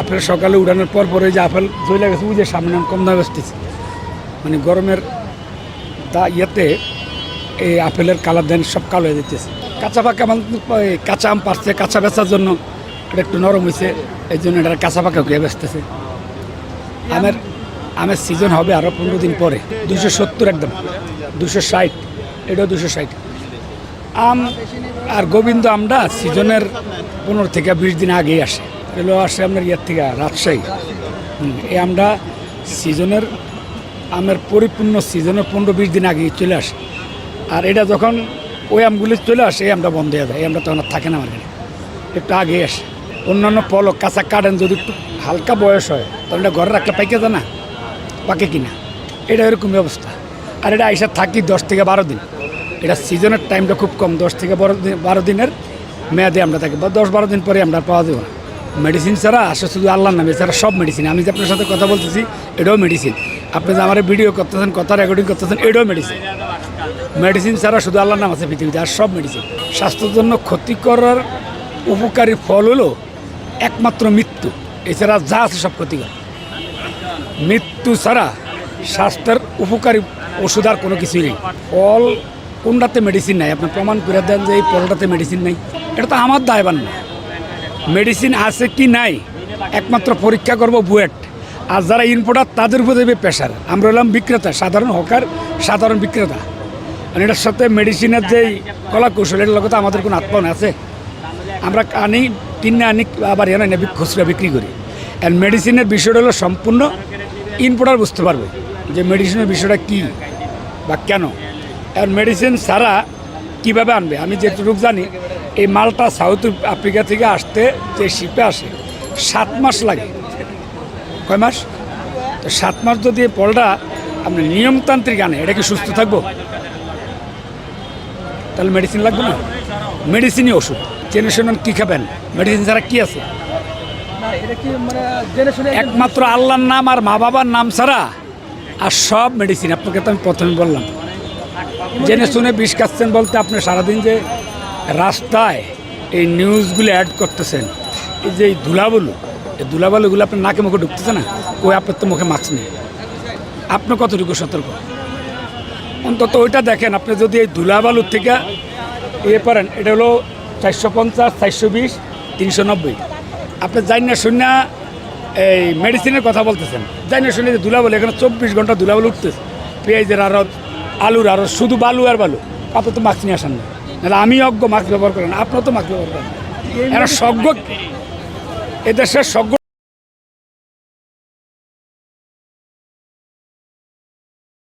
Apple সকালে উড়ানোর পর পরে যে আপেল জ্বলে গেছে ওই যে সামনে কম দামে বেচতেছে, মানে গরমের ইয়েতে এই আপেলের কালার দেন সব কালো হয়ে যেতেছে। কাঁচা পাকা কাঁচা আম পারছে, কাঁচা বেচার জন্য এটা একটু নরম হয়েছে, এই জন্য এটা কাঁচা পাকা হয়ে বেচতেছে। আমের সিজন হবে আরও 15 দিন পরে। 270 একদম, 260, এটাও 260। আম আর গোবিন্দ আমটা সিজনের 15 থেকে 20 দিন আগেই আসে। এগুলো আসে আপনার ইয়ার থেকে রাজশাহী। এই আমটা সিজনের আমের পরিপূর্ণ সিজনের 15-20 দিন আগেই চলে আসে। আর এটা যখন ওই আমগুলি চলে আসে এই আমটা বন্ধ হয়ে যায়, এই আমটা তখন আর থাকে না মার্কেটে, একটু আগেই আসে। অন্যান্য ফলক কাঁচা কাটেন যদি একটু হালকা বয়স হয় তাহলে এটা ঘরে রাখলে পাইকে যায় না, পাকে কিনা, এটা এরকম ব্যবস্থা। আর এটা আইসা থাকি 10 থেকে 12 দিন। এটা সিজনের টাইমটা খুব কম, 10 থেকে 12 দিনের মেয়াদে আমরা থাকি, বা 10-12 দিন পরে আমরা পাওয়া যাবো না। মেডিসিন ছাড়া আসে শুধু আল্লাহর নামে, ছাড়া সব মেডিসিন। আমি যে আপনার সাথে কথা বলতেছি এটাও মেডিসিন, আপনি যে আমার ভিডিও করতেছেন, কথা রেকর্ডিং করতেছেন, এটাও মেডিসিন। মেডিসিন ছাড়া শুধু আল্লাহর নাম আছে পৃথিবীতে, আর সব মেডিসিন। স্বাস্থ্যের জন্য ক্ষতিকর উপকারী ফল হলো একমাত্র মৃত্যু, এছাড়া যা আছে সব ক্ষতিকর। মৃত্যু ছাড়া স্বাস্থ্যের উপকারী ওষুধ আর কোনো কিছুই নেই। ফল কোনটাতে মেডিসিন নাই, আপনি প্রমাণ করে দেন যে এই ফলটাতে মেডিসিন নেই, এটা তো আমার দায়বান না। মেডিসিন আছে কি নাই একমাত্র পরীক্ষা করব বুয়েট। আর যারা ইম্পোর্টার তাদের উপর দেবে প্রেশার। আমরা হলাম বিক্রেতা, সাধারণ হকার, সাধারণ বিক্রেতা। মানে এটার সাথে মেডিসিনের যেই কলা কৌশল, এটার লোক তো আমাদের কোনো আত্মন আছে। আমরা আনি, কিনে আনি, আবার এনে খুচরা বিক্রি করি। আর মেডিসিনের বিষয়টা হলো সম্পূর্ণ ইম্পোর্টার বুঝতে পারবে যে মেডিসিনের বিষয়টা কী বা কেন। আর মেডিসিন ছাড়া কীভাবে আনবে? আমি যেটুকু জানি এই মালটা সাউথ আফ্রিকা থেকে আসতে যে শিপে আসে 7 মাস লাগে। কয় মাস? তো 7 মাস যদি এই ফলটা আপনি নিয়মতান্ত্রিক আনে, এটা কি সুস্থ থাকবো? তাহলে মেডিসিন লাগবে না। মেডিসিনই ওষুধ। জেনে শুনুন কী খাবেন, মেডিসিন ছাড়া কী আছে? একমাত্র আল্লাহর নাম আর মা বাবার নাম ছাড়া আর সব মেডিসিন। আপনাকে তো আমি প্রথমে বললাম, জেনে শুনে বিষ খাচ্ছেন বলতে আপনি সারাদিন যে রাস্তায় এই নিউজগুলো অ্যাড করতেছেন, এই যে এই ধুলাবালুগুলো আপনার নাকে মুখে ঢুকতেছে না, ওই আপনার তো মুখে মাস্ক নেই। আপনি কতটুকু সতর্ক? অন্তত ওইটা দেখেন। আপনি যদি এই ধুলাবালুর থেকে পারেন, এটা হলো 450, 420, 390। আপনি জানি না শুনে এই মেডিসিনের কথা বলতেছেন, জানি না শুনে যে ধুলাবালু, এখানে 24 ঘন্টা ধুলাবালু উঠতেছে, পেঁয়াজের আরও, আলুর আরও, শুধু বালু আর বালু। আপনি তো মাস্ক নিয়ে আসেন না, নাহলে আমি অজ্ঞ মাস্ক ব্যবহার করেন, আপনার তো মাস্ক ব্যবহার করেন। এরা সজ্ঞ, এদেশের সজ্ঞ।